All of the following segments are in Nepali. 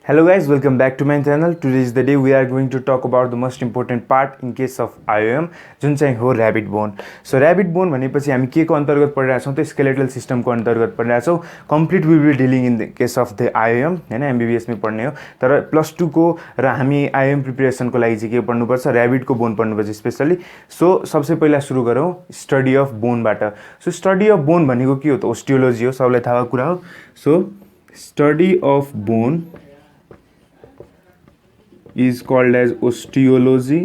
Hello guys, welcome back to my channel. Today is the day we are going to talk about the most important part in case of IOM जुन चाहिँ हो rabbit bone. So rabbit bone भनेपछि हामी के को अन्तर्गत पढिरहेका छौं त skeletal system को अन्तर्गत पढिरहेका छौं. Complete we will dealing in the case of the IOM हैन MBBS मै पढ्ने हो. तर प्लस 2 को र हामी IOM प्रिपरेसन को लागि चाहिँ के पढ्नु पर्छ rabbit को bone पढ्नु पर्छ स्पेशली. सो सबसे पहिला सुरु गरौँ स्टडी अफ बोन बाट. सो स्टडी अफ बोन भनेको के हो त ओस्टियोलोजी हो, सबैलाई थाहा कुरा हो. So study of bone is called as osteology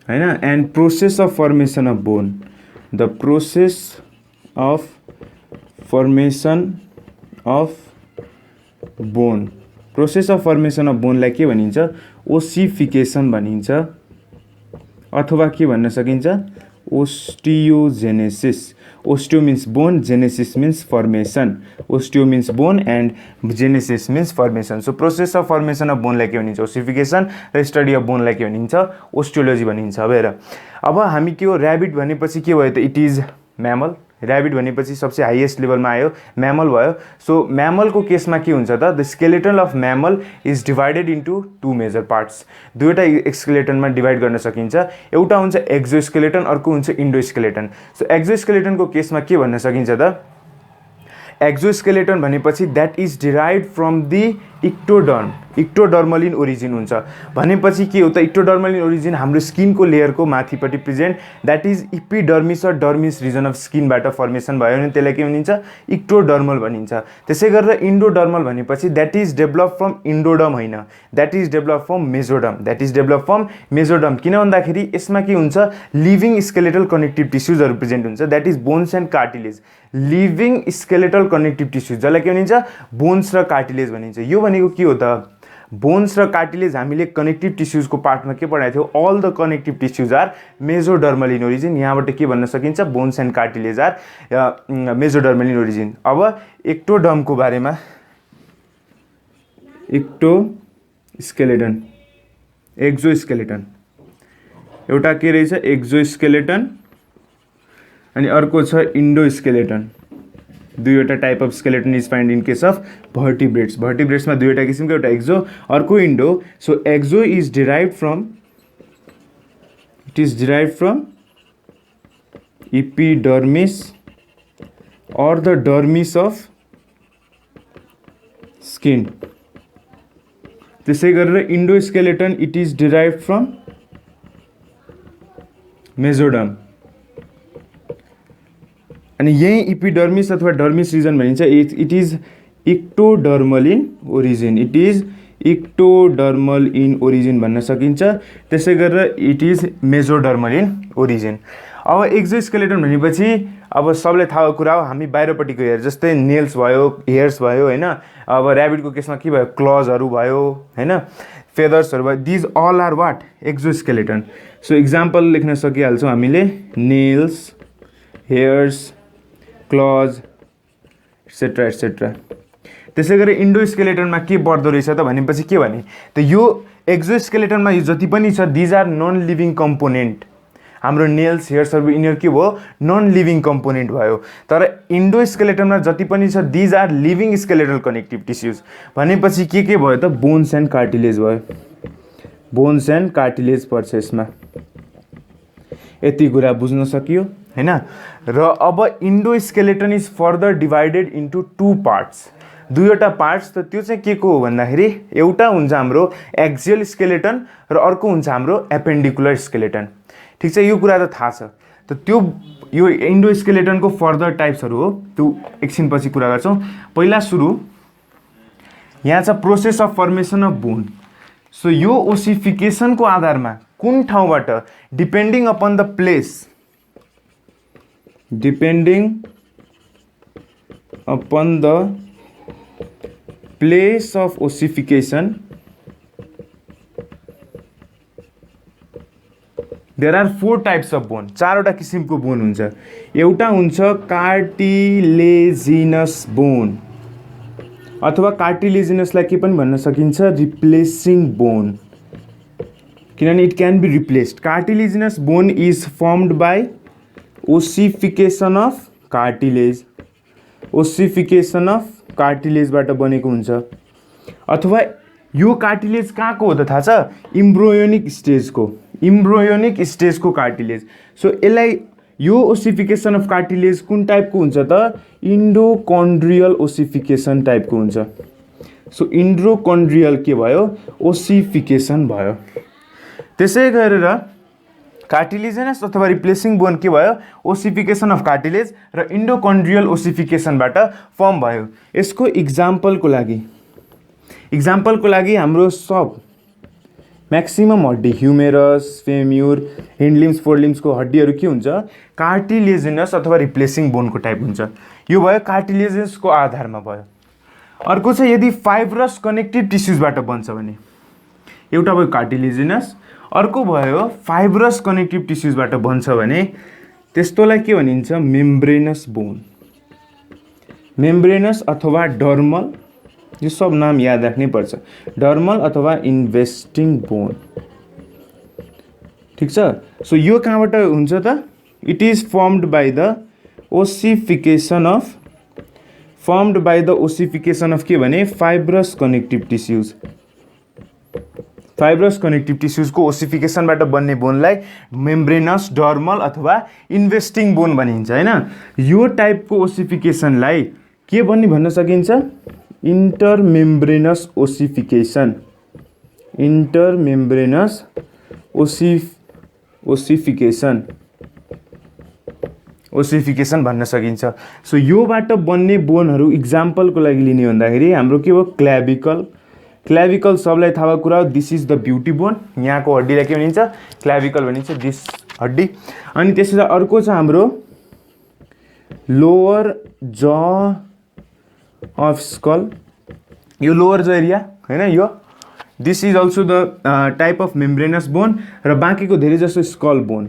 and process of formation of bone. The process of formation of bone. Process of formation of bone like के भनिन्छ ओसिफिकेसन भनिन्छ अथवा के भन्न सकिन्छ osteogenesis. Osteo means bone, genesis means formation. Osteo means bone and genesis means formation. So process of formation of bone like के भनिन्छ ossification र study of bone like के भनिन्छ osteology भनिन्छ. अब हामी के हो rabbit भनेपछि के भयो त it is mammal. rabbit भनेपछि सबसे हाईएस्ट लेभलमा आयो mammal भयो. सो mammal को केसमा के हुन्छ त the skeleton of mammal is divided into two major parts. दुईवटा स्केलेटनमा डिवाइड गर्न सकिन्छ. एउटा हुन्छ एक्जोस्केलेटन, अर्को हुन्छ इन्डोस्केलेटन. सो एक्जोस्केलेटन को केसमा के भन्न सकिन्छ त एक्जोस्केलेटन भनेपछि that is derived from the ectoderm. Ectodermal in origin हुन्छ भनेपछि के हो त इक्टोडर्मल इन ओरिजिन हाम्रो स्किनको लेयरको माथिपट्टि प्रेजेन्ट दैट इज इपिडर्मिस र डर्मिस रिजन अफ स्किनबाट फर्मेसन भयो भने त्यसलाई के भनिन्छ इक्टोडर्मल भनिन्छ. त्यसै गरेर इन्डोडर्मल भनेपछि दैट इज डेभलप फ्रम इन्डोडर्म हैन, that is develop from mesoderm. That is develop from mesoderm किन भन्दाखेरि यसमा के हुन्छ लिभिङ स्केलेटल कनेक्टिभ टिस्युजहरु प्रेजेन्ट हुन्छ that is bones and cartilage. Living skeletal connective tissues जसलाई के भनिन्छ बोन्स र कार्टिलेज भनिन्छ. यो भनेको के हो त बोन्स र कार्टिलेज हामीले कनेक्टिभ टिस्युजको पार्टमा के पढाएको थियौ all the connective tissues are mesodermal in origin. यहाँबाट के भन्न सकिन्छ bones and cartilage are mesodermal in origin. अब एक्टोडर्मको बारेमा एक्टोस्केलेटन एक्जोस्केलेटन एउटा के रहेछ एक्जोस्केलेटन अनि अर्को छ इन्डोस्केलेटन. दुईवटा type of skeleton is find in case of vertebrates. भर्टिब्रेट्समा दुईवटा किसिमको एउटा एक्जो अर्को endo. So exo is derived from epidermis or the dermis of skin. त्यसै गरेर endoskeleton it is derived from mesoderm. अनि यही इपिडर्मिस अथवा डर्मिस रिजन भनिन्छ it is ectodermal in origin. It is ectodermal in origin भन्न सकिन्छ. त्यसै गरेर it is mesodermal in origin. अब एक्जोस्केलेटन भनेपछि अब सबैलाई थाहा कुरा हो हामी बाहिरपट्टिको हेयर जस्तै नेल्स भयो हेयर्स भयो हैन. अब र्याबिटको केसमा के भयो क्लजहरु भयो हैन फेदर्सहरु भयो. These all are what exoskeleton. So example लेख्न सकिहाल्छौँ हामीले nails hairs claws etcetera etcetera. त्यसै गरी इन्डोस्केलेटनमा के पर्दो रहेछ त भनेपछि के भने त यो एक्जोस्केलेटनमा यो जति पनि छ these are non living component. हाम्रो नेल्स हेयर्सहरु यिनीहरु के भयो नन लिभिङ कम्पोनेन्ट भयो. तर इन्डोस्केलेटनमा जति पनि छ these are living skeletal connective tissues भनेपछि के भयो त बोन्स एन्ड कार्टिलेज भयो. बोन्स एन्ड कार्टिलेज पर्छ यसमा. यति कुरा बुझ्न सकियो हैन. र अब endoskeleton is further divided into two parts. दुईवटा पार्ट्स त त्यो चाहिँ के को हो भन्दाखेरि एउटा हुन्छ हाम्रो एक्सियल स्केलेटन र अर्को हुन्छ हाम्रो एपेन्डिकुलर स्केलेटन. ठीक छ यो कुरा त थाहा छ. त त्यो यो इन्डोस्केलेटनको फर्दर टाइप्सहरु हो त्यो एकछिनपछि कुरा गर्छौं. पहिला सुरु यहाँ छ process of formation of bone. So यो ओसिफिकेसनको आधारमा कुन ठाउँबाट depending upon the place depending upon the place of ossification there are 4 types of bone. चारवटा किसिमको बोन हुन्छ. एउटा हुन्छ कार्टिलेजिनस बोन अथवा कार्टिलेजिनसलाई के पनि भन्न सकिन्छ रिप्लेसिङ बोन किनभने it can be replaced. Cartilaginous bone is formed by ossification of cartilage. Ossification of कार्टिलेजबाट बनेको हुन्छ. अथवा यो कार्टिलेज कहाँको हो त थाहा छ? इम्ब्रोयोनिक स्टेजको कार्टिलेज। सो यसलाई यो ओसिफिकेसन अफ कार्टिलेज कुन टाइपको हुन्छ त? इन्डोकन्ड्रियल ओसिफिकेसन टाइपको हुन्छ। सो इन्डोकन्ड्रियल के भयो? ओसिफिकेसन भयो। त्यसै गरेर कार्टिलेजिनस अथवा रिप्लेसिङ बोन के भयो? ओसिफिकेसन अफ कार्टिलेज र इन्डोकन्ड्रियल ओसिफिकेसनबाट फर्म भयो। यसको इक्जाम्पलको लागि हाम्रो सब म्याक्सिमम हड्डी, ह्युमेरस, फेम्युर, हिन्डलिम्स, फोरलिम्सको हड्डीहरू के हुन्छ? कार्टिलेजिनस अथवा रिप्लेसिङ बोनको टाइप हुन्छ। यो भयो कार्टिलेजिनसको आधारमा भयो। अर्को चाहिँ यदि फाइब्रस कनेक्टिभ टिस्युजबाट बन्छ भने, एउटा भयो कार्टिलेजिनस, अर्को भयो फाइब्रस कनेक्टिभ टिस्युजबाट बन्छ भने त्यस्तोलाई के भनिन्छ? Membranes bone. मेम्ब्रेनस अथवा डर्मल, यो सब नाम याद राख्नै पर्छ। डर्मल अथवा इन्भेस्टिङ बोन, ठिक छ? सो यो कहाँबाट हुन्छ त? It is formed by the ossification of के भने? Fibrous connective tissues. Fibrous connective टिस्युजको ओसिफिकेसनबाट बन्ने बोनलाई मेम्ब्रेनस, डर्मल अथवा इन्भेस्टिङ बोन भनिन्छ, हैन? यो टाइपको ओसिफिकेसनलाई के भन्न सकिन्छ? इन्टरमेम्ब्रेनस ओसिफिकेसन। इन्टरमेम्ब्रेनस ओसिफिकेसन भन्न सकिन्छ। सो योबाट बन्ने बोनहरू इक्जाम्पलको लागि लिने भन्दाखेरि हाम्रो के हो? क्ल्याभिकल सबलाई थाहा भएको कुरा हो। This is the beauty bone. यहाँको हड्डीलाई के भनिन्छ? क्ल्याभिकल भनिन्छ, दिस हड्डी। अनि त्यसपछि अर्को छ हाम्रो लोवर ज अफ स्कल। यो लोवर ज एरिया, हैन? यो this is also the type of membranes bone. र बाँकीको धेरै जसो स्कल बोन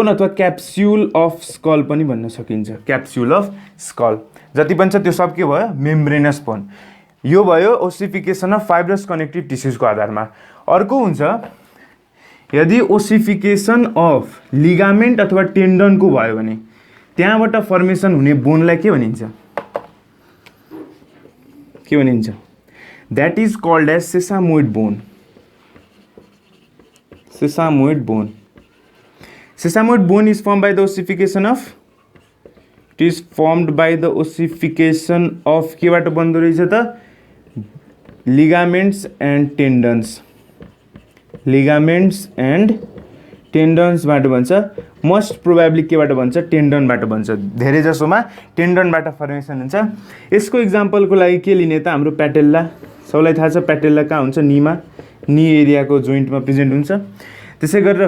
अथवा क्याप्स्युल अफ स्कल पनि भन्न सकिन्छ। क्याप्स्युल अफ स्कल जति पनि छ त्यो सब के भयो? Membranes bone. यो भयो ओसिफिकेसन अफ फाइब्रस कनेक्टिभ टिस्युजको आधारमा। अर्को हुन्छ यदि ओसिफिकेसन अफ लिगामेन्ट अथवा टेन्डनको भयो भने त्यहाँबाट फर्मेसन हुने बोनलाई के भनिन्छ? That is called as sesamoid bone. Sesamoid bone is form by the ossification of, it is formed by the ossification of केबाट बन्दो रहेछ त? लिगामेन्ट्स एन्ड टेन्डन्सबाट बन्छ। मोस्ट प्रोबेबली केबाट बन्छ? टेन्डनबाट बन्छ। धेरै जसोमा टेन्डनबाट फर्मेसन हुन्छ। यसको इक्जाम्पलको लागि के लिने त? हाम्रो प्याटेल्ला। सबलाई थाहा छ प्याटेल्ला कहाँ हुन्छ? नी एरियाको जोइन्टमा प्रेजेन्ट हुन्छ। त्यसै गरेर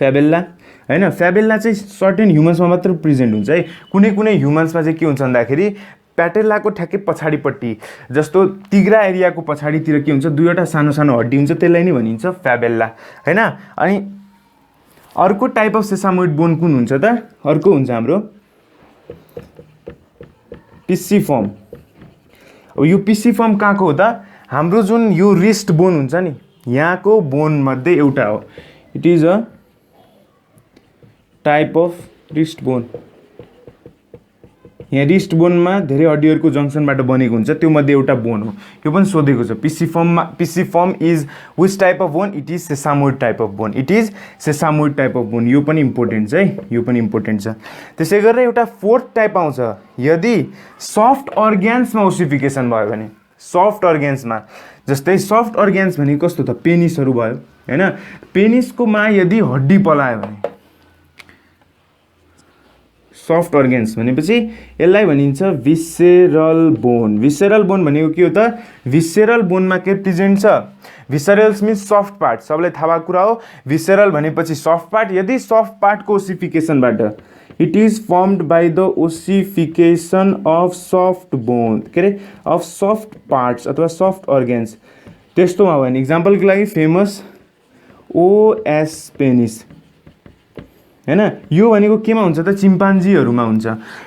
फ्याबेल्ला, हैन? फ्याबेल्ला चाहिँ सर्टेन ह्युमन्समा मात्र प्रेजेन्ट हुन्छ है। कुनै ह्युमन्समा चाहिँ के हुन्छ भन्दाखेरि प्याटेल्लाको ठ्याक्कै पछाडिपट्टि, जस्तो तिग्रा एरियाको पछाडितिर के हुन्छ? दुईवटा सानो सानो हड्डी हुन्छ, त्यसलाई नै भनिन्छ फ्याबेल्ला, हैन? अनि अर्को टाइप अफ सेसामोइड बोन कुन हुन्छ त? अर्को हुन्छ हाम्रो पिसिफर्म। अब यो पिसिफर्म कहाँको हो त? हाम्रो जुन यो रिस्ट बोन हुन्छ नि, यहाँको बोन मध्ये एउटा हो। It is a type of wrist bone. यहाँ रिस्ट बोनमा धेरै हड्डीहरूको जङ्सनबाट बनेको हुन्छ, त्यो मध्ये एउटा बोन हो। यो पनि सोधेको छ pisiform is which type of bone? It is sesamoid type of bone. यो पनि इम्पोर्टेन्ट छ है, यो पनि इम्पोर्टेन्ट छ। त्यसै गरेर एउटा फोर्थ टाइप आउँछ यदि सफ्ट अर्ग्यान्समा ओसिफिकेसन भयो भने। सफ्ट अर्ग्यान्समा, जस्तै सफ्ट अर्ग्यान्स भने कस्तो त? पेनिसहरू भयो, हैन? पेनिसकोमा यदि हड्डी पलायो भने, सफ्ट अर्ग्यान्स भनेपछि यसलाई भनिन्छ भिसेरल बोन। भिसेरल बोन भनेको के हो त? भिसेरल बोनमा के प्रेजेन्ट छ? Viscerals means soft part. सबलाई थाहा भएको कुरा हो। भिसेरल भनेपछि सफ्ट पार्ट। यदि सफ्ट पार्टको ओसिफिकेसनबाट it is formed by the ossification of soft bone, के अरे अफ सफ्ट पार्ट्स अथवा सफ्ट अर्ग्यान्स। त्यस्तोमा हो भने इक्जाम्पलको लागि फेमस ओएस पेनिस, हैन। यो भनेको केमा हुन्छ त चिम्पान्जीहरूमा हुन्छ।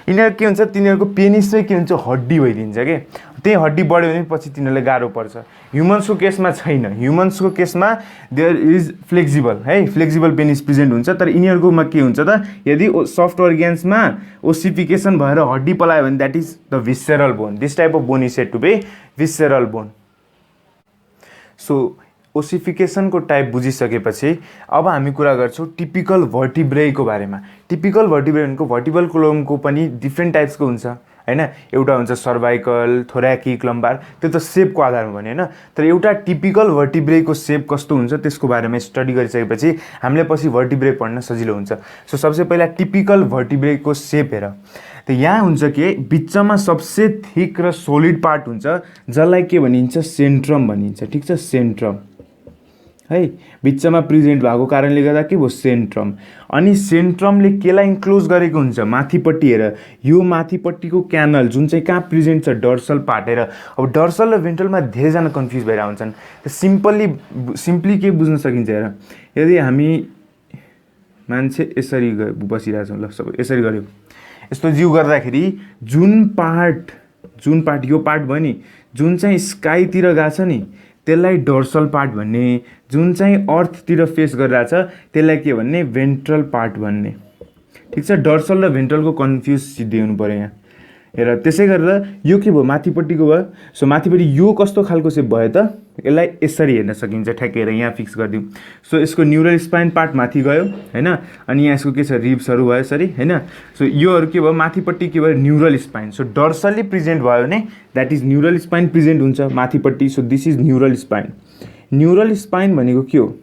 यिनीहरू के हुन्छ तिनीहरूको पेनिस चाहिँ के हुन्छ हड्डी भइदिन्छ के, त्यही हड्डी बढ्यो भने पछि तिनीहरूलाई गाह्रो पर्छ। ह्युमन्सको केसमा छैन, ह्युमन्सको केसमा देयर इज फ्लेक्सिबल है, फ्लेक्सिबल पेनिस प्रेजेन्ट हुन्छ। तर यिनीहरूकोमा के हुन्छ त यदि सफ्ट अर्ग्यान्समा ओसिफिकेसन भएर हड्डी पलायो भने that is the visceral bone. This type of bone is said to be visceral bone. So ओसिफिकेसनको टाइप बुझिसकेपछि अब हामी कुरा गर्छौँ टिपिकल भर्टिब्रेको बारेमा। टिपिकल भर्टिब्रे भनेको भर्टिब्रल कोलमको पनि डिफ्रेन्ट टाइप्सको हुन्छ हैन। एउटा हुन्छ सर्भाइकल, थोराकिक, लम्बार, त्यो त सेपको आधारमा भने हैन। तर एउटा टिपिकल भर्टिब्रेको सेप कस्तो हुन्छ त्यसको बारेमा स्टडी गरिसकेपछि हामीले पछि भर्टिब्रे पढ्न सजिलो हुन्छ। सो सबसे पहिला टिपिकल भर्टिब्रेको सेप हेर। त यहाँ हुन्छ के बिचमा सबसे थिक र सोलिड पार्ट हुन्छ जसलाई के भनिन्छ सेन्ट्रम भनिन्छ। ठिक छ, सेन्ट्रम है, बिचमा प्रेजेन्ट भएको कारणले गर्दा के भयो सेन्ट्रम। अनि सेन्ट्रमले केलाई इन्क्लोज गरेको हुन्छ माथिपट्टि हेर, यो माथिपट्टिको क्यानल जुन चाहिँ कहाँ प्रेजेन्ट छ डर्सल पार्ट हेर। अब डर्सल र भेन्ट्रलमा धेरैजना कन्फ्युज भएर हुन्छन्। सिम्पली के बुझ्न सकिन्छ हेर, यदि हामी मान्छे यसरी बसिरहेछौँ, ल सब यसरी गऱ्यो, यस्तो जिउ गर्दाखेरि जुन पार्ट यो पार्ट भयो नि जुन चाहिँ स्काईतिर गएको छ नि त्यसलाई डर्सल पार्ट भन्ने, जुन चाहिँ अर्थतिर फेस गरिरहेछ त्यसलाई के भन्ने भेन्ट्रल पार्ट भन्ने। ठिक छ, डर्सल र भेन्ट्रलको कन्फ्युज सिद्धि हुनु पऱ्यो यहाँ हेर। त्यसै गरेर यो के भयो माथिपट्टिको भयो। सो माथिपट्टि यो कस्तो खालको सेप भयो त यसलाई यसरी हेर्न सकिन्छ ठ्याक्कै हेर, यहाँ फिक्स गरिदिउँ। सो यसको न्युरल स्पाइन पार्ट माथि गयो हैन, अनि यहाँ यसको के छ रिब्सहरू भयो यसरी हैन। सो योहरू के भयो माथिपट्टि के भयो न्युरल स्पाइन। सो डर्सल्ली प्रेजेन्ट भयो भने that is neural spine present हुन्छ माथिपट्टि। So this is neural spine. Neural spine भनेको के हो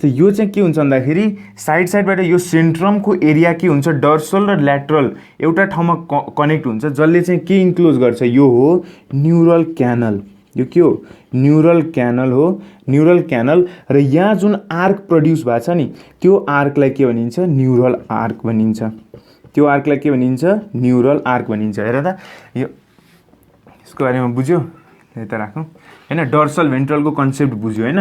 त यो चाहिँ के हुन्छ भन्दाखेरि साइडबाट यो सेन्ट्रमको एरिया के हुन्छ डर्सल र ल्याटरल एउटा ठाउँमा कनेक्ट हुन्छ जसले चाहिँ के इन्क्लोज गर्छ, यो हो न्युरल क्यानल। यो के हो न्युरल क्यानल हो, न्युरल क्यानल। र यहाँ जुन आर्क प्रड्युस भएको छ नि त्यो आर्कलाई के भनिन्छ न्युरल आर्क भनिन्छ। त्यो आर्कलाई के भनिन्छ न्युरल आर्क भनिन्छ। हेर त यो यसको बारेमा बुझ्यो, यता राखौँ हैन। डर्सल भेन्ट्रलको कन्सेप्ट बुझ्यो हैन।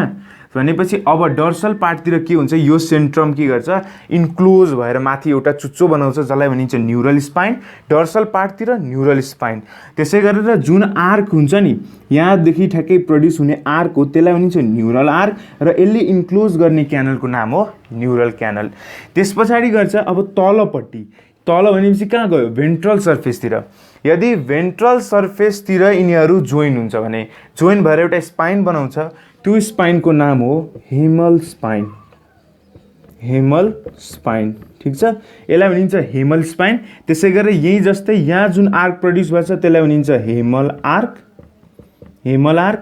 भनेपछि अब डर्सल पार्टतिर के हुन्छ यो सेन्ट्रम के गर्छ इन्क्लोज भएर माथि एउटा चुच्चो बनाउँछ जसलाई भनिन्छ न्युरल स्पाइन। डर्सल पार्टतिर न्युरल स्पाइन। त्यसै गरेर जुन आर्क हुन्छ नि यहाँदेखि ठ्याक्कै प्रड्युस हुने आर्क हो त्यसलाई भनिन्छ न्युरल आर्क र यसले इन्क्लोज गर्ने क्यानलको नाम हो न्युरल क्यानल। त्यस पछाडि गर्छ अब तलपट्टि, तल भनेपछि कहाँ गयो भेन्ट्रल सर्फेसतिर। यदि भेन्ट्रल सर्फेसतिर यिनीहरू जोइन हुन्छ भने जोइन भएर एउटा स्पाइन बनाउँछ, त्यो स्पाइनको नाम हो हेमल स्पाइन। हेमल स्पाइन ठिक छ, यसलाई भनिन्छ हेमल स्पाइन। त्यसै गरेर यही जस्तै यहाँ जुन आर्क प्रड्युस भएको छ त्यसलाई भनिन्छ हेमल आर्क, हेमल आर्क।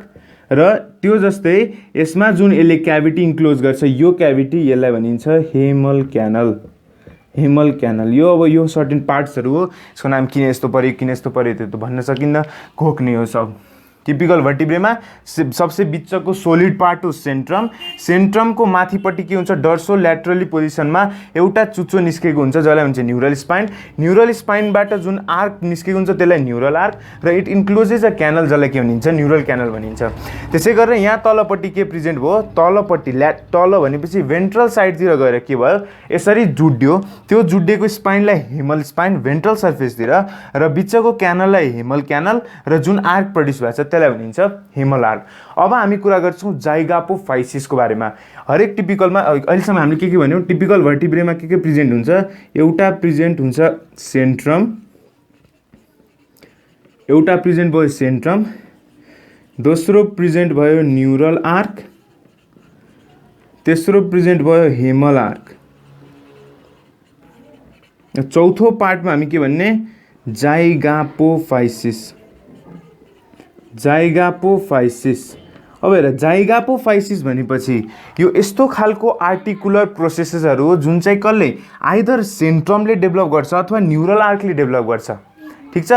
र त्यो जस्तै यसमा जुन यसले क्याभिटी इन्क्लोज गर्छ यो क्याभिटी यसलाई भनिन्छ हेमल क्यानल। हेमल क्यानल यो अब यो सर्टेन पार्ट्सहरू हो, यसको नाम किन यस्तो पऱ्यो किन यस्तो पऱ्यो त्यो त भन्न सकिन्न, घोक्ने हो सब। टिपिकल भर्टिब्रेमा सबसे बिचको सोलिड पार्ट हो सेन्ट्रम। सेन्ट्रमको माथिपट्टि के हुन्छ डर्सो ल्याटरली पोजिसनमा एउटा चुच्चो निस्केको हुन्छ जसलाई भन्छ न्युरल स्पाइन। न्युरल स्पाइनबाट जुन आर्क निस्केको हुन्छ त्यसलाई न्युरल आर्क र इट इन्क्लोजेस अ क्यानल जसलाई के भनिन्छ न्युरल क्यानल भनिन्छ। त्यसै गरेर यहाँ तलपट्टि के प्रेजेन्ट भयो तलपट्टि तल भनेपछि भेन्ट्रल साइडतिर गएर के भयो यसरी जुड्यो, त्यो जुडिएको स्पाइनलाई हेमल स्पाइन भेन्ट्रल सर्फेसतिर र बिचको क्यानललाई हेमल क्यानल र जुन आर्क प्रड्युस भएको छ त्यसलाई भनिन्छ हेमल आर्क। अब हामी कुरा गर्छौँ जाइगापोफाइसिसको बारेमा। हरेक टिपिकलमा अहिलेसम्म हामीले के भन्यौँ टिपिकल भर्टिब्रेमा के प्रेजेन्ट हुन्छ, एउटा प्रेजेन्ट हुन्छ सेन्ट्रम, एउटा प्रेजेन्ट भयो सेन्ट्रम, दोस्रो प्रेजेन्ट भयो न्युरल आर्क, तेस्रो प्रेजेन्ट भयो हेमल आर्क, चौथो पार्टमा हामी के भन्ने जाइगापोफाइसिस। जाइगापोफाइसिस। अब हेर जाइगापोफाइसिस भनेपछि यो यस्तो खालको आर्टिकुलर प्रोसेसेसहरू हो जुन चाहिँ कसले आइदर सेन्ट्रमले डेभलप गर्छ अथवा न्युरल आर्कले डेभलप गर्छ। ठिक छ,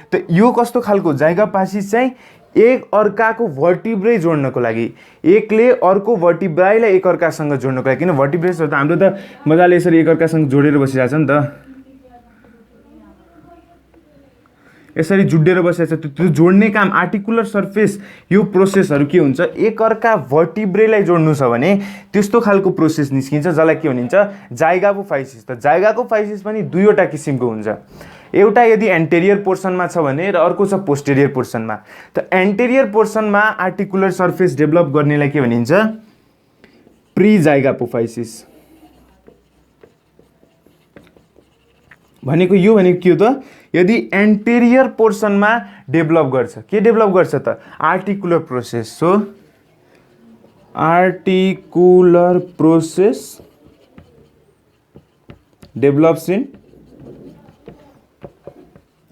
त यो कस्तो खालको जाइगापोफाइसिस चाहिँ एक अर्काको भर्टिब्रे जोड्नको लागि, एकले अर्को भर्टिब्राईलाई एक अर्कासँग जोड्नको लागि। किन भर्टिब्रेसहरू त हाम्रो त मजाले यसरी एक अर्कासँग जोडेर बसिरहेछ नि त, यसरी जुडेर बसेको छ त्यो जोड्ने काम आर्टिकुलर सर्फेस यो प्रोसेसहरू के हुन्छ एकअर्का भर्टिब्रेलाई जोड्नु छ भने त्यस्तो खालको प्रोसेस निस्किन्छ जसलाई के भनिन्छ जाइगोफाइसिस। त जाइगोफाइसिस पनि दुईवटा किसिमको हुन्छ, एउटा यदि एन्टेरियर पोर्सनमा छ भने र अर्को छ पोस्टेरियर पोर्सनमा। त एन्टेरियर पोर्सनमा आर्टिकुलर सर्फेस डेभलप गर्नेलाई के भनिन्छ प्रिजाइगोफाइसिस। भनेको यो भनेको के हो त यदि एन्टेरियर पोर्सनमा डेभलप गर्छ के डेभलप गर्छ त articular process. So articular process develops in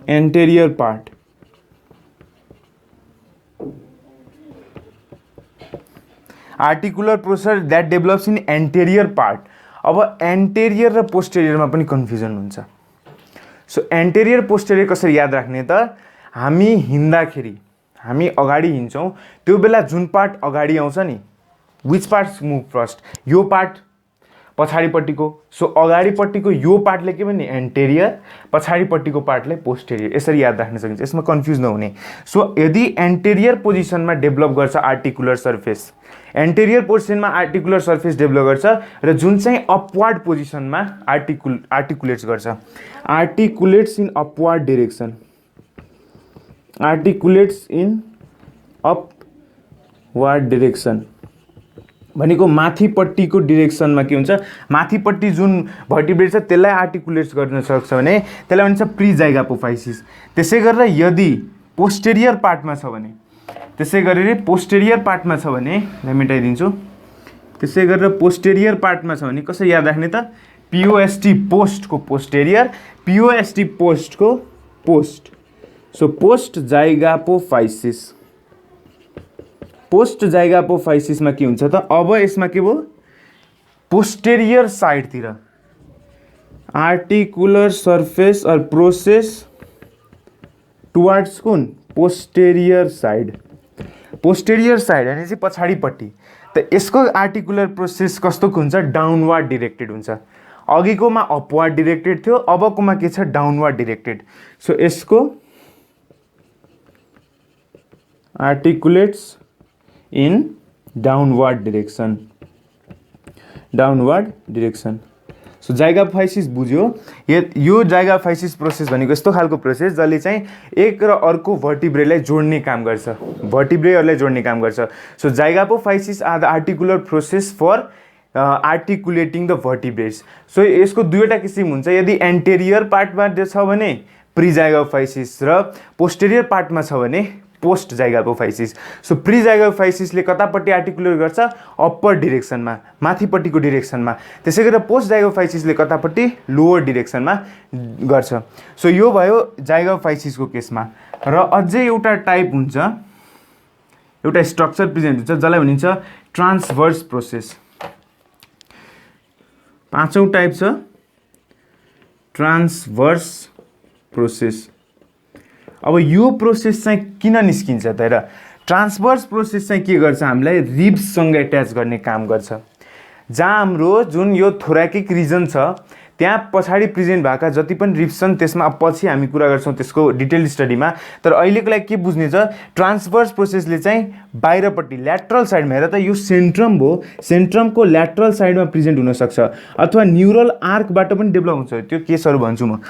interior part. Articular process that develops in interior part. अब एन्टेरियर र पोस्टेरियरमा पनि कन्फ्युजन हुन्छ। सो एन्टेरियर पोस्टेरियर कसरी याद राख्ने त हामी हिँड्दाखेरि हामी अगाडि हिँड्छौँ त्यो बेला जुन पार्ट अगाडि आउँछ नि विच पार्ट मुभ फर्स्ट यो पार्ट पछाडिपट्टिको। सो अगाडिपट्टिको यो पार्टले के भन्ने एन्टेरियर पछाडिपट्टिको पार्टले पोस्टेरियर यसरी याद राख्न सकिन्छ, यसमा कन्फ्युज नहुने। सो यदि एन्टेरियर पोजिसनमा डेभलप गर्छ आर्टिकुलर सर्फेस एन्टेरियर पोर्सनमा आर्टिकुलर सर्फेस डेभलप गर्छ र जुन चाहिँ अपवार्ड पोजिसनमा आर्टिकुलेट्स गर्छ articulates in upward direction articulates in upward direction भनेको माथिपट्टिको डिरेक्सनमा के हुन्छ माथिपट्टि जुन भर्टिब्रेट छ त्यसलाई आर्टिकुलेट्स गर्न सक्छ भने त्यसलाई भनिन्छ प्रिजाइगोफाइसिस। त्यसै गरेर यदि पोस्टेरियर पार्टमा छ भने त्यसै गरेर पोस्टेरियर पार्टमा छ भने मेटाइदिन्छु। त्यसै गरेर पोस्टेरियर पार्टमा छ भने कसरी याद राख्ने त पिओएसटी पोस्टको पोस्टेरियर पिओएसटी पोस्टको post. So post zygapophysis post जाइगोफाइसिसमा के हुन्छ त अब यसमा के भयो पोस्टेरियर साइडतिर articular surface or process towards कुन पोस्टेरियर साइड भनेपछि पछाडिपट्टि। त यसको आर्टिकुलर प्रोसेस कस्तो हुन्छ डाउनवर्ड डिरेक्टेड हुन्छ। अघिकोमा अपवर्ड डिरेक्टेड थियो अबकोमा के छ डाउनवर्ड डिरेक्टेड। सो यसको articulates in downward direction. So zygapophysis बुझ्यो। यो जाइगोफाइसिस प्रोसेस भनेको यस्तो खालको प्रोसेस जसले चाहिँ एक र अर्को भर्टिब्रेलाई जोड्ने काम गर्छ भर्टिब्रेहरूलाई जोड्ने काम गर्छ। So zygapophysis are the articular process for articulating the vertebrates. So यसको दुईवटा किसिम हुन्छ, यदि एन्टेरियर पार्टमा छ भने प्रिजाइगोफाइसिस र पोस्टेरियर पार्टमा छ भने पोस्ट जाइगोफाइसिस। सो प्रिजाइगोफाइसिसले कतापट्टि आर्टिकुलेट गर्छ अप्पर डिरेक्सनमा माथिपट्टिको डिरेक्सनमा। त्यसै गरेर पोस्ट जाइगोफाइसिसले कतापट्टि लोवर डिरेक्सनमा गर्छ। सो यो भयो जाइगोफाइसिसको केसमा। र अझै एउटा टाइप हुन्छ एउटा स्ट्रक्चर प्रेजेन्ट हुन्छ जसलाई भनिन्छ ट्रान्सभर्स प्रोसेस। पाँचौं टाइप छ ट्रान्सभर्स प्रोसेस। अब यो प्रोसेस चाहिँ किन निस्किन्छ त र ट्रान्सभर्स प्रोसेस चाहिँ के गर्छ हामीलाई रिब्ससँग एट्याच गर्ने काम गर्छ। जहाँ हाम्रो जुन यो थोराकिक रिजन छ त्यहाँ पछाडि प्रेजेन्ट भएका जति पनि रिब्स छन् त्यसमा पछि हामी कुरा गर्छौँ त्यसको डिटेल स्टडीमा। तर अहिलेको लागि के बुझ्ने छ ट्रान्सभर्स प्रोसेसले चाहिँ बाहिरपट्टि ल्याटरल साइडमा हेर त यो सेन्ट्रम भयो सेन्ट्रमको ल्याटरल साइडमा प्रेजेन्ट हुनसक्छ अथवा न्युरल आर्कबाट पनि डेभलप हुन्छ त्यो केसहरू भन्छु म।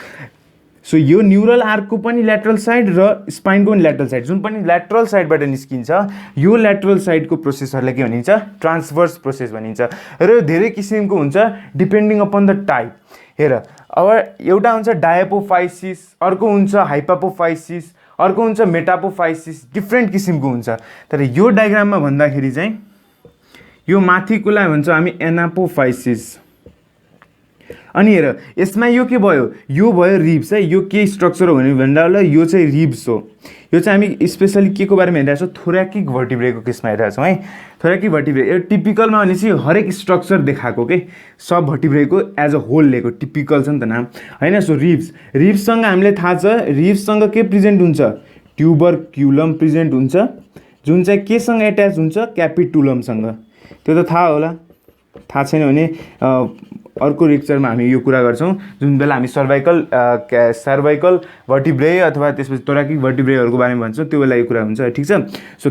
सो यो न्युरल आर्कको पनि ल्याटरल साइड र स्पाइनको पनि ल्याटरल साइड जुन पनि ल्याटरल साइडबाट निस्किन्छ यो ल्याटरल साइडको प्रोसेसहरूलाई के भनिन्छ ट्रान्सभर्स प्रोसेस भनिन्छ। र यो धेरै किसिमको हुन्छ डिपेन्डिङ अपन द टाइप। हेर अब एउटा हुन्छ डायपोफाइसिस अर्को हुन्छ हाइपापोफाइसिस अर्को हुन्छ मेटापोफाइसिस डिफ्रेन्ट किसिमको हुन्छ। तर यो डायग्राममा भन्दाखेरि चाहिँ यो माथिकोलाई भन्छ हामी एनापोफाइसिस। अनि हेर यसमा यो के भयो यो भयो रिब्स है। यो के स्ट्रक्चर हो भने भन्दा यो चाहिँ रिब्स हो। यो चाहिँ हामी स्पेसली के को बारेमा हेरिरहेको छौँ थोराकिक भर्टिब्रेको केसमा हेरिरहेको छौँ है। थोराकिक भर्टिब्रे यो टिपिकलमा भनेपछि हरेक स्ट्रक्चर देखाएको के सब भर्टिब्रेको एज अ होल लिएको टिपिकल छ नि त नाम होइन। सो रिब्ससँग हामीले थाहा छ रिब्ससँग के प्रेजेन्ट हुन्छ ट्युबरक्युलम प्रेजेन्ट हुन्छ जुन चाहिँ केसँग एट्याच हुन्छ क्यापिटुलमसँग। त्यो त थाहा होला, थाहा छैन भने अर्को लेक्चरमा हामी यो कुरा गर्छौँ जुन बेला हामी सर्भाइकल भर्टिब्रे अथवा त्यसपछि thoracic भर्टिब्रेहरूको बारेमा भन्छौँ त्यो बेला यो कुरा हुन्छ ठीक छ। सो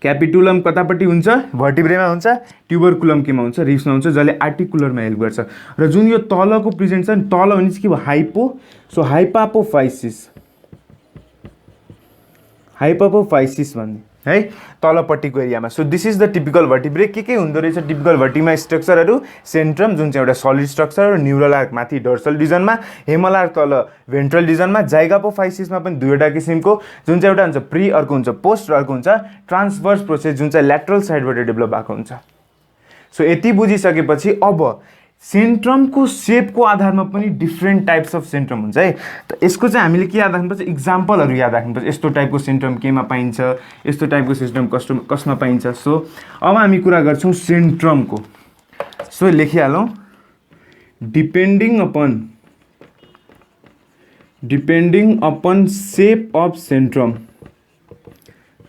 क्यापिटुलम कतापट्टि हुन्छ भर्टिब्रेमा हुन्छ, ट्युबरकुलम केमा हुन्छ रिब्समा हुन्छ जसले आर्टिकुलरमा हेल्प गर्छ। र जुन यो तलको प्रेजेन्ट छ नि तल भने चाहिँ के भयो हाइपो, सो हाइपापोफाइसिस भन्ने है तलपट्टिको एरियामा। So this is the typical vertebrae. के हुँदो रहेछ टिपिकल भर्टिब्रेमा स्ट्रक्चरहरू, सेन्ट्रम जुन चाहिँ एउटा सलिड स्ट्रक्चर, न्युरल आर्क माथि डोर्सल रिजनमा, हेमल आर्क तल भेन्ट्रल रिजनमा, जाइगापोफाइसिसमा पनि दुईवटा किसिमको जुन चाहिँ एउटा हुन्छ प्री अर्को हुन्छ पोस्ट र अर्को हुन्छ ट्रान्सभर्स प्रोसेस जुन चाहिँ ल्याटरल साइडबाट डेभलप भएको हुन्छ। सो यति बुझिसकेपछि अब सेन्ट्रमको सेपको आधारमा पनि डिफ्रेन्ट टाइप्स अफ सेन्ट्रम हुन्छ है। त यसको चाहिँ हामीले के याद राख्नुपर्छ, इक्जाम्पलहरू याद राख्नुपर्छ। यस्तो टाइपको सेन्ट्रम केमा पाइन्छ, यस्तो टाइपको सेन्ट्रम कसमा पाइन्छ। सो अब हामी कुरा गर्छौँ सेन्ट्रमको। सो लेखिहालौँ depending upon shape of centrum,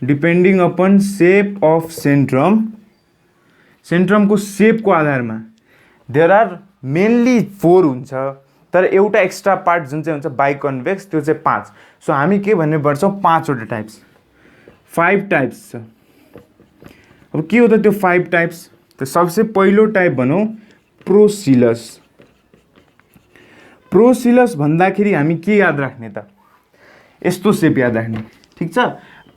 depending upon shape of सेन्ट्रमको सेपको आधारमा देयर आर मेनली 4 हुन्छ, तर एउटा एक्स्ट्रा पार्ट जुन चाहिँ हुन्छ बाइकन्भेक्स त्यो चाहिँ 5। सो हामी के भन्ने पर्छौँ 5वटा टाइप्स, 5 टाइप्स छ। अब के हो त त्यो 5 टाइप्स, त सबसे पहिलो टाइप भनौँ प्रोसिलस भन्दाखेरि हामी के याद राख्ने त, यस्तो सेप याद राख्ने ठिक छ।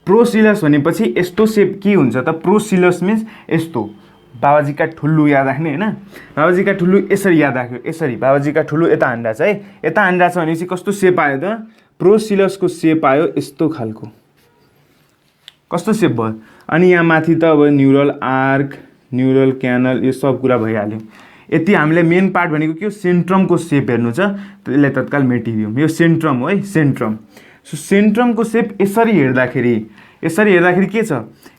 प्रोसिलस भनेपछि यस्तो सेप के हुन्छ त, प्रोसिलस मिन्स यस्तो बाबाजीका ठुल्लु याद राख्ने होइन, बाबाजीका ठुल्लु यसरी याद राख्यो, यसरी बाबाजीका ठुल्लु यता हान्डा छ है, यता हान्डा छ भनेपछि कस्तो सेप आयो त, प्रोसिलसको सेप आयो यस्तो खालको, कस्तो सेप भयो। अनि यहाँ माथि त अब न्युरल आर्क, न्युरल क्यानल यो सब कुरा भइहाल्यो। यति हामीले मेन पार्ट भनेको के हो, सेन्ट्रमको सेप हेर्नु छ, त्यसलाई तत्काल मेटिदियौँ। यो सेन्ट्रम हो है, सेन्ट्रम। सो सेन्ट्रमको सेप यसरी हेर्दाखेरि के छ,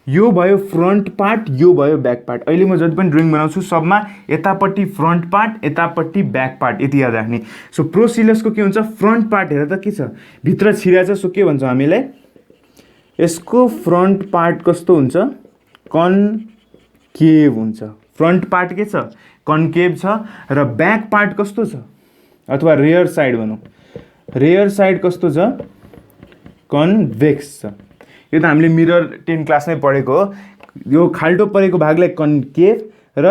यो भयो फ्रन्ट पार्ट, यो भयो ब्याक पार्ट। अहिले म जति पनि ड्रइङ बनाउँछु सबमा यतापट्टि फ्रन्ट पार्ट, यतापट्टि ब्याक पार्ट, यति याद राख्ने। सो प्रोसिलसको के हुन्छ, फ्रन्ट पार्ट हेर त के छ, भित्र छिरा छ। सो के भन्छौँ हामीलाई, यसको फ्रन्ट पार्ट कस्तो हुन्छ, कन्केभ हुन्छ। फ्रन्ट पार्ट के छ, कन्केभ छ, र ब्याक पार्ट कस्तो छ, अथवा रेयर साइड भनौँ, रेयर साइड कस्तो छ, कन्भेक्स छ। यो त हामीले मिरर 10 क्लासमै पढेको हो। यो खाल्टो परेको भागलाई कन्केभ र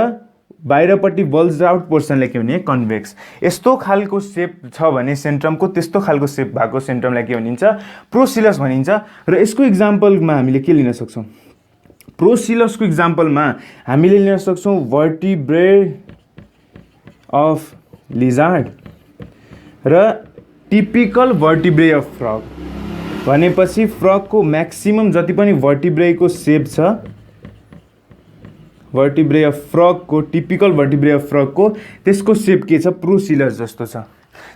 बाहिरपट्टि बल्ज आउट पोर्सनलाई के भने कन्भेक्स। यस्तो खालको सेप छ भने सेन्ट्रमको, त्यस्तो खालको सेप भएको सेन्ट्रमलाई के भनिन्छ, प्रोसिलस भनिन्छ। र यसको इक्जाम्पलमा हामीले के लिन सक्छौँ, प्रोसिलसको इक्जाम्पलमा हामीले लिन सक्छौँ भर्टिब्रे अफ लिजार्ड र टिपिकल भर्टिब्रे अफ फ्रग। भनेपछि फ्रगको म्याक्सिमम जति पनि भर्टिब्रेको सेप छ, भर्टिब्रे अफ फ्रगको, टिपिकल भर्टिब्रे अफ फ्रगको त्यसको सेप के छ, प्रोसिलस जस्तो छ।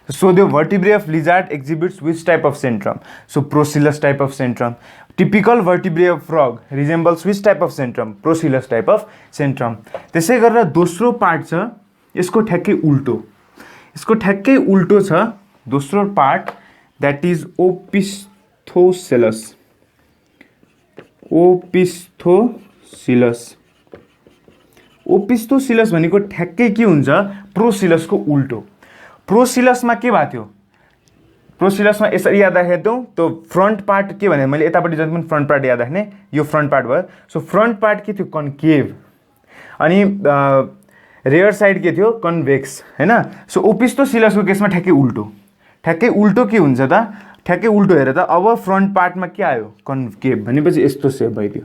So the vertebrae of lizard exhibits which type of centrum, so procoelous type of centrum. Typical vertebrae of frog resembles which type of centrum, procoelous type of centrum. त्यसै गरेर दोस्रो पार्ट छ यसको ठ्याक्कै उल्टो, यसको ठ्याक्कै उल्टो छ दोस्रो पार्ट, द्याट इज ओपिस्थोसेलस। ओपिस्थोसिलस भनेको ठ्याक्कै के हुन्छ, प्रोसिलसको उल्टो। प्रोसिलसमा के भएको थियो, प्रोसिलसमा यसरी याद राखेको थियौँ, त्यो फ्रन्ट पार्ट के भने मैले यतापट्टि जति पनि फ्रन्ट पार्ट याद राख्ने, यो फ्रन्ट पार्ट भयो। सो फ्रन्ट पार्ट के थियो, कन्केभ, अनि रेयर साइड के थियो, कन्भेक्स होइन। सो ओपिस्थोसिलसको केसमा ठ्याक्कै उल्टो, ठ्याक्कै उल्टो के हुन्छ त, ठ्याक्कै उल्टो हेर त। अब फ्रन्ट पार्टमा के आयो, कन्केभ, भनेपछि यस्तो सेप भइदियो,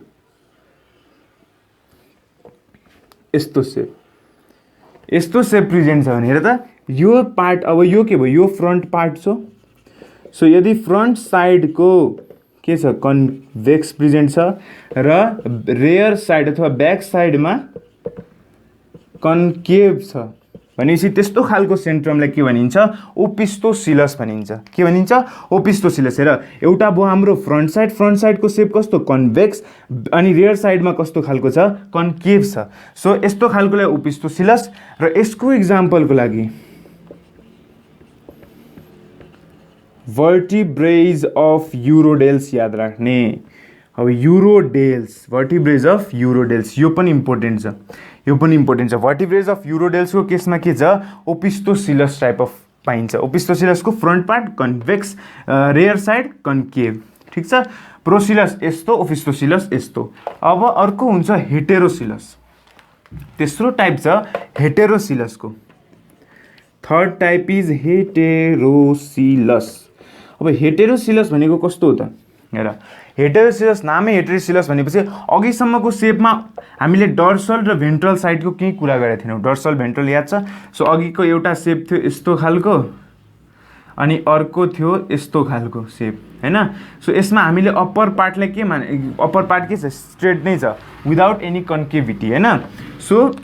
यस्तो सेप प्रेजेन्ट छ भने हेर त, यो पार्ट अब यो के भयो, यो फ्रन्ट पार्ट छ। सो यदि फ्रन्ट साइडको के छ, कन्भेक्स प्रेजेन्ट छ र रेयर साइड अथवा ब्याक साइडमा कन्केभ छ भनेपछि त्यस्तो खालको सेन्ट्रमलाई के भनिन्छ, ओपिस्थोसिलस भनिन्छ। के भनिन्छ, ओपिस्थोसिलस। हेर एउटा भयो हाम्रो फ्रन्ट साइडको सेप कस्तो, कन्भेक्स, अनि रेयर साइडमा कस्तो खालको छ, कन्केभ छ। सो यस्तो खालकोलाई ओपिस्थोसिलस। र यसको इक्जाम्पलको लागि भर्टिब्रेज अफ युरोडेल्स याद राख्ने। अब युरोडेल्स, भर्टिब्रेज अफ युरोडेल्स यो पनि इम्पोर्टेन्ट छ। यो पनि इम्पोर्टेन्ट छ। भर्टिब्रेज अफ युरोडेल्सको केसमा के छ, ओपिस्टोसिलस टाइप अफ पाइन्छ। ओपिस्टोसिलसको front part convex, rear side concave, ठिक छ। प्रोसिलस यस्तो, ओपिस्टोसिलस यस्तो। अब अर्को हुन्छ हेटेरोसिलस, तेस्रो टाइप छ हेटेरोसिलसको। Third type is heterocoelous. अब हेटेरोसिलस भनेको कस्तो हो त, हेर हेटेरोसिलस, नामै हेटेरोसिलस भनेपछि अघिसम्मको सेपमा हामीले डर्सल र भेन्ट्रल साइडको केही कुरा गरेका थिएनौँ। डर्सल भेन्ट्रल याद छ। सो अघिको एउटा सेप थियो यस्तो खालको, अनि अर्को थियो यस्तो खालको सेप, हैन। सो यसमा हामीले अप्पर पार्टलाई के माने, अप्पर पार्ट के छ, स्ट्रेट नै छ विदाउट एनी कन्केभिटी, हैन। सो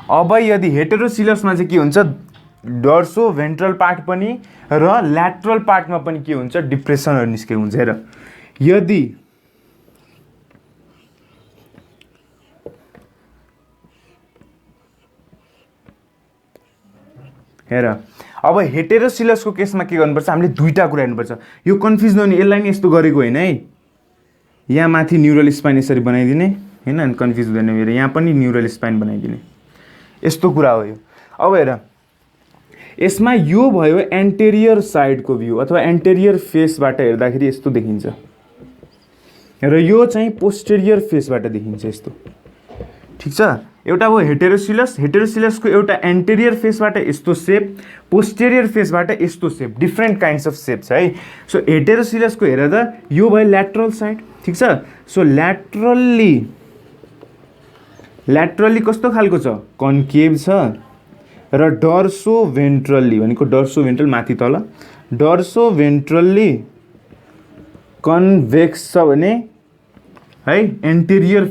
अब यदि हेटेरोसिलसमा चाहिँ के हुन्छ, डर्सो भेन्ट्रल पार्ट पनि र ल्याटरल पार्टमा पनि के हुन्छ, डिप्रेसनहरू निस्केको हुन्छ। हेर यदि हेर अब हेटेरोसिलसको केसमा के गर्नुपर्छ, हामीले दुईटा कुरा हेर्नुपर्छ। यो कन्फ्युज नहुने, यसलाई नि यस्तो गरेको होइन है, यहाँ माथि न्युरल स्पाइन यसरी बनाइदिने, हैन, कन्फ्युज हुँदैन। हेर यहाँ पनि न्युरल स्पाइन बनाइदिने, यस्तो कुरा हो यो। अब हेर यसमा यो भयो एन्टेरियर साइडको भ्यू अथवा एन्टेरियर फेसबाट हेर्दाखेरि यस्तो देखिन्छ, र यो चाहिँ पोस्टेरियर फेसबाट देखिन्छ यस्तो, ठिक छ। एउटा हो हेटेरोसिलस। हेटेरोसिलसको एउटा एन्टेरियर फेसबाट यस्तो सेप, पोस्टेरियर फेसबाट यस्तो सेप, डिफ्रेन्ट काइन्ड्स अफ सेप छ है। सो हेटेरोसिलसको हेर त, यो भयो ल्याटरल साइड, ठिक छ। सो ल्याटरल्ली कस्तो खालको छ, कन्केभ छ, र डर्सो भेन्ट्रल्ली भनेको डर्सो भेन्ट्रल माथि तल, डर्सो भेन्ट्रल्ली कन्भेक्स छ भने है एन्टेरियर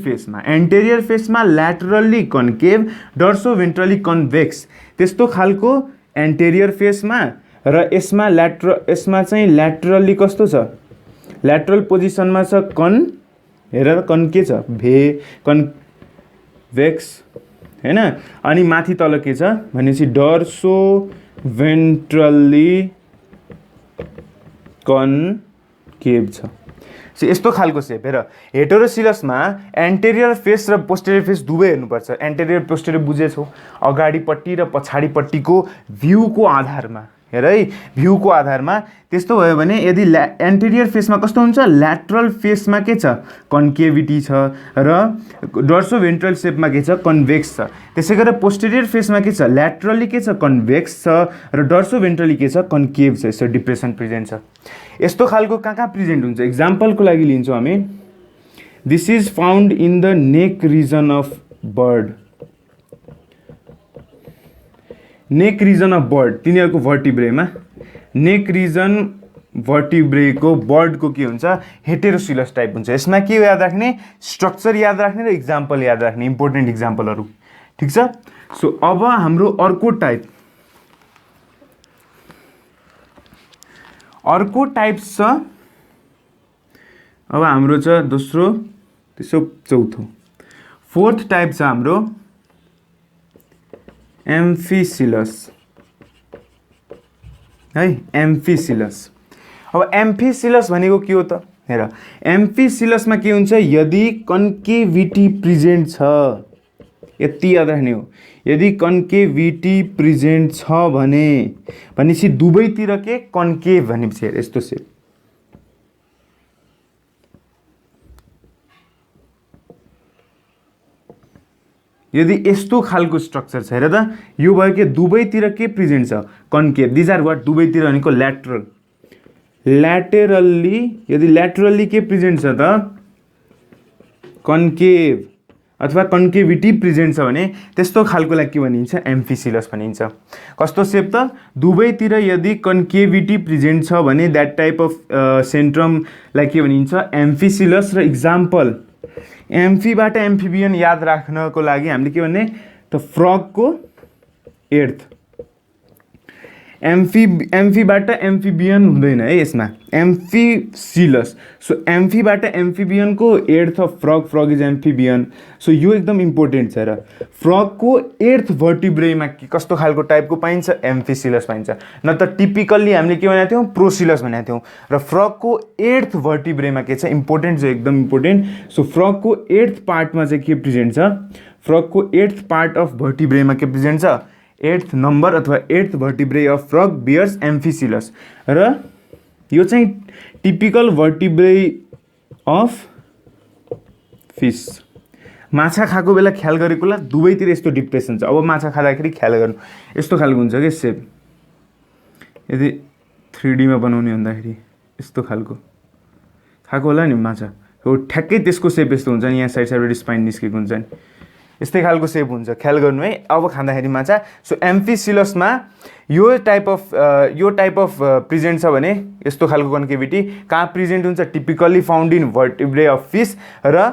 फेसमा ल्याटरल्ली कन्केभ, डर्सो भेन्ट्रल्ली कन्भेक्स, त्यस्तो खालको एन्टेरियर फेसमा। र यसमा चाहिँ ल्याटरल्ली कस्तो छ, ल्याटरल पोजिसनमा छ हेर कन के छ, कन्भेक्स, हैन। अनि माथि तल के छ भनेपछि डर्सो भेन्ट्रल्ली कन्केभ छ। सो यस्तो खालको सेप। हेर हेटेरोसिलसमा एन्टेरियर फेस र पोस्टेरियर फेस दुवै हेर्नुपर्छ। एन्टेरियर पोस्टेरियर बुझेछौ, अगाडिपट्टि र पछाडिपट्टिको भ्यूको आधारमा, हेर है, भ्यूको आधारमा। त्यस्तो भयो भने यदि एन्टेरियर फेसमा कस्तो हुन्छ, ल्याटरल फेसमा के छ, कन्केभिटी छ, र डर्सो भेन्ट्रल सेपमा के छ, कन्भेक्स छ। त्यसै गरेर पोस्टेरियर फेसमा के छ, ल्याटरली के छ, कन्भेक्स छ, र डर्सो भेन्ट्रली के छ, कन्केभ छ। यसो डिप्रेसन प्रेजेन्ट छ। यस्तो खालको कहाँ प्रेजेन्ट हुन्छ, इक्जाम्पलको लागि लिन्छौँ हामी। This is found in the neck region of bird. Neck region of bird, तिनीहरूको भर्टिब्रेमा नेक रिजन भर्टिब्रेको बर्डको के हुन्छ, हेटेरोसिलस टाइप हुन्छ। यसमा के याद राख्ने, स्ट्रक्चर याद राख्ने र इक्जाम्पल याद राख्ने, इम्पोर्टेन्ट इक्जाम्पलहरू, ठिक छ। सो अब हाम्रो अर्को टाइप छ। अब हाम्रो छ दोस्रो, तेस्रो, चौथो, फोर्थ टाइप छ हाम्रो एम्फिसिलस है, एम्फिसिलस। अब एम्फिसिलस भनेको के हो त, हेर एम्फिसिलसमा के हुन्छ, यदि कन्केभिटी प्रेजेन्ट छ, यति याद राख्ने हो, यदि कन्केभिटी प्रेजेन्ट छ भनेपछि दुवैतिर के कन्केभ भनेपछि हेर यस्तो सेप। यदि यस्तो खालको स्ट्रक्चर छ, हेर त, यो भयो के दुवैतिर के प्रेजेन्ट छ, कन्केभ। दिज आर वाट, दुवैतिर भनेको ल्याटरल, ल्याटेरल्ली, यदि ल्याटरल्ली के प्रेजेन्ट छ त, कन्केभ अथवा कन्केभिटी प्रेजेन्ट छ भने त्यस्तो खालकोलाई के भनिन्छ, एम्फिसिलस भनिन्छ। कस्तो सेप त, दुवैतिर यदि कन्केभिटी प्रेजेन्ट छ भने द्याट टाइप अफ सेन्ट्रमलाई के भनिन्छ, एम्फिसिलस। र इक्जाम्पल एम्फीबाट एम्फिबियन याद राख्नको लागि हामीले के भन्ने त, फ्रगको एर्थ। एम्फीबाट एम्फिबियन हुँदैन है यसमा, एम्फिसिलस। सो एम्फीबाट एम्फिबियनको एर्थ of frog is amphibian. So यो एकदम इम्पोर्टेन्ट छ। र फ्रगको एर्थ भर्टिब्रेमा कस्तो खालको टाइपको पाइन्छ, एम्फिसिलस पाइन्छ। न त टिपिकल्ली हामीले के भनेको थियौँ, प्रोसिलस भनेको थियौँ। र फ्रगको एर्थ भर्टिब्रेमा के छ, इम्पोर्टेन्ट छ, एकदम इम्पोर्टेन्ट। सो फ्रगको एर्थ पार्टमा चाहिँ के प्रेजेन्ट छ, फ्रगको 8th पार्ट अफ भर्टिब्रेमा के प्रेजेन्ट छ 8th नम्बर अथवा 8th भर्टिब्रे अफ फ्रग बियर्स एम्फिसिलस र यो चाहिँ टिपिकल भर्टिब्रे अफ फिस। माछा खाएको बेला ख्याल गरेकोला दुवैतिर यस्तो डिप्रेसन छ। अब माछा खाँदाखेरि ख्याल गर्नु यस्तो खालको हुन्छ कि सेप, यदि 3D मा बनाउने भन्दाखेरि यस्तो खालको खाएको होला नि माछा हो, ठ्याक्कै त्यसको सेप यस्तो हुन्छ नि, यहाँ साइडबाट स्पाइन निस्केको हुन्छ नि, यस्तै खालको सेप हुन्छ, ख्याल गर्नु है अब खाँदाखेरि माछा। सो एम्फिसिलसमा यो टाइप अफ प्रेजेन्ट छ भने यस्तो खालको कन्केभिटी कहाँ प्रेजेन्ट हुन्छ, typically found in भर्टिब्रे of fees र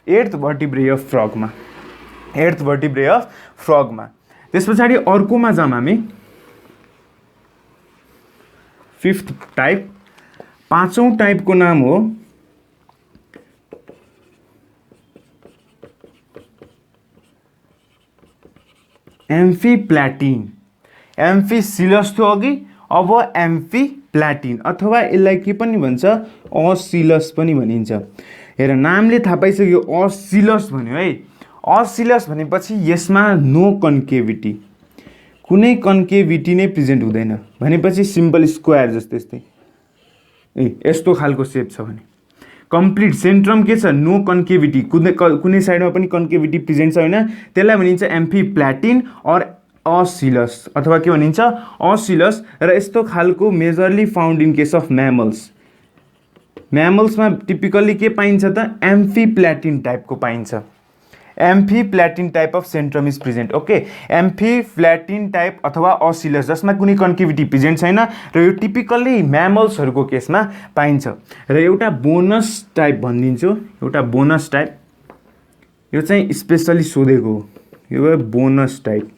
8th भर्टिब्रे अफ फ्रगमा, 8th भर्टिब्रे अफ फ्रगमा। त्यस पछाडि अर्कोमा जाऊँ हामी 5th टाइप। 5औं टाइपको नाम हो एम्फिप्ल्याटिन। एम्फिसिलस थियो अघि, अब एम्फिप्ल्याटिन अथवा यसलाई के पनि भन्छ असिलस पनि भनिन्छ। हेर नामले थाहा पाइसक्यो असिलस भन्यो है। असिलस भनेपछि यसमा नो कन्केभिटी, कुनै कन्केभिटी नै प्रेजेन्ट हुँदैन भनेपछि सिम्पल स्क्वायर जस्तै यस्तै यस्तो खालको सेप छ भने कम्प्लिट सेन्ट्रम के छ नो कन्केभिटी, कुनै साइडमा पनि कन्केभिटी प्रेजेन्ट छ होइन, त्यसलाई भनिन्छ एम्फिप्ल्याटिन अर असिलस अथवा के भनिन्छ असिलस। र यस्तो खालको majorly found in case of mammals. म्यामल्समा टिपिकल्ली के पाइन्छ त एम्फिप्ल्याटिन टाइपको पाइन्छ। Amphiplatyan type of centrum is present. Okay, amphiplatyan type अथवा असिलस जसमा कुनै कन्केभिटी प्रेजेन्ट छैन र यो टिपिकल्ली म्यामल्सहरूको केसमा पाइन्छ। र एउटा बोनस टाइप भनिदिन्छु, एउटा बोनस टाइप, यो चाहिँ स्पेसली सोधेको हो, यो बोनस टाइप।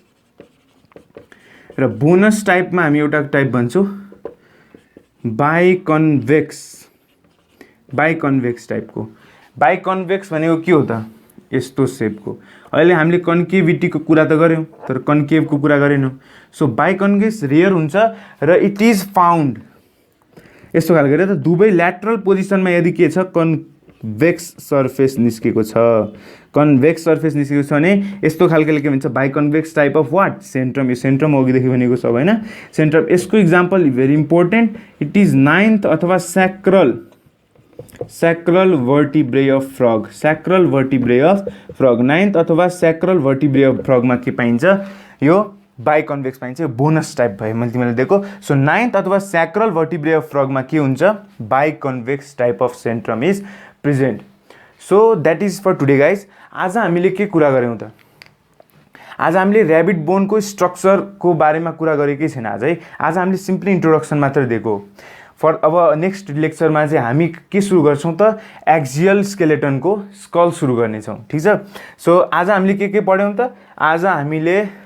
र बोनस टाइपमा हामी एउटा टाइप भन्छौँ बाइकन्भेक्स टाइपको। बाइकन्भेक्स भनेको के हो त यस्तो सेपको। अहिले हामीले कन्केभिटीको कुरा त गऱ्यौँ तर कन्केभको कुरा गरेनौँ। सो बाइकन्भेक्स रेयर हुन्छ र इट इज फाउन्ड यस्तो खालको हेर त दुवै ल्याटरल पोजिसनमा यदि के छ कन्भेक्स सर्फेस निस्केको छ, कन्भेक्स सर्फेस निस्केको छ भने यस्तो खालकोले के भन्छ बाइकन्भेक्स टाइप अफ वाट सेन्ट्रम। यो सेन्ट्रम अघिदेखि भनेको छ होइन सेन्ट्रम। यसको example very important, it is 9th अथवा sacral vertebrae of frog. Sacral vertebrae of frog 9th अथवा सैक्रल वर्टिब्रे अफ फ्रगमा के पाइन्छ यो बाइकन्भेक्स पाइन्छ। यो बोनस टाइप भयो मैले तिमीलाई दिएको। सो 9th अथवा सैक्रल वर्टिब्रे अफ फ्रगमा के हुन्छ biconvex type of centrum is present. So that is for today guys. आज हामीले के कुरा गऱ्यौँ त, आज हामीले ऱ्याबिट बोनको स्ट्रक्चरको बारेमा कुरा गरेकै छैन आज है। आज हामीले सिम्पली इन्ट्रोडक्सन मात्र दिएको। फर अब नेक्स्ट लेक्चरमा चाहिँ हामी के सुरु गर्छौँ त एक्जियल स्केलेटनको स्कल सुरु गर्नेछौँ, ठिक छ। सो आज हामीले के पढ्यौँ त, आज हामीले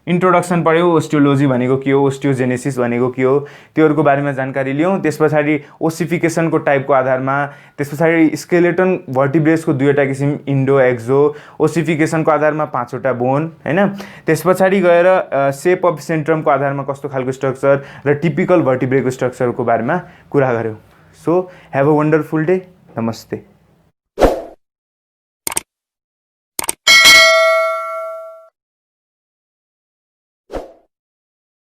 इन्ट्रोडक्सन पढ्यौँ, ओस्टियोलोजी भनेको के हो, ओस्टियोजेनेसिस भनेको के हो, त्योहरूको बारेमा जानकारी लियौँ। त्यस पछाडि ओसिफिकेसनको टाइपको आधारमा, त्यस पछाडि स्केलेटन भर्टिब्रेसको दुईवटा किसिम इन्डो एक्जो, ओसिफिकेसनको आधारमा 5वटा बोन होइन। त्यस पछाडि गएर सेप अफ सेन्ट्रमको आधारमा कस्तो खालको स्ट्रक्चर र टिपिकल भर्टिब्रेको स्ट्रक्चरको बारेमा कुरा गऱ्यौँ। So have a wonderful day, नमस्ते।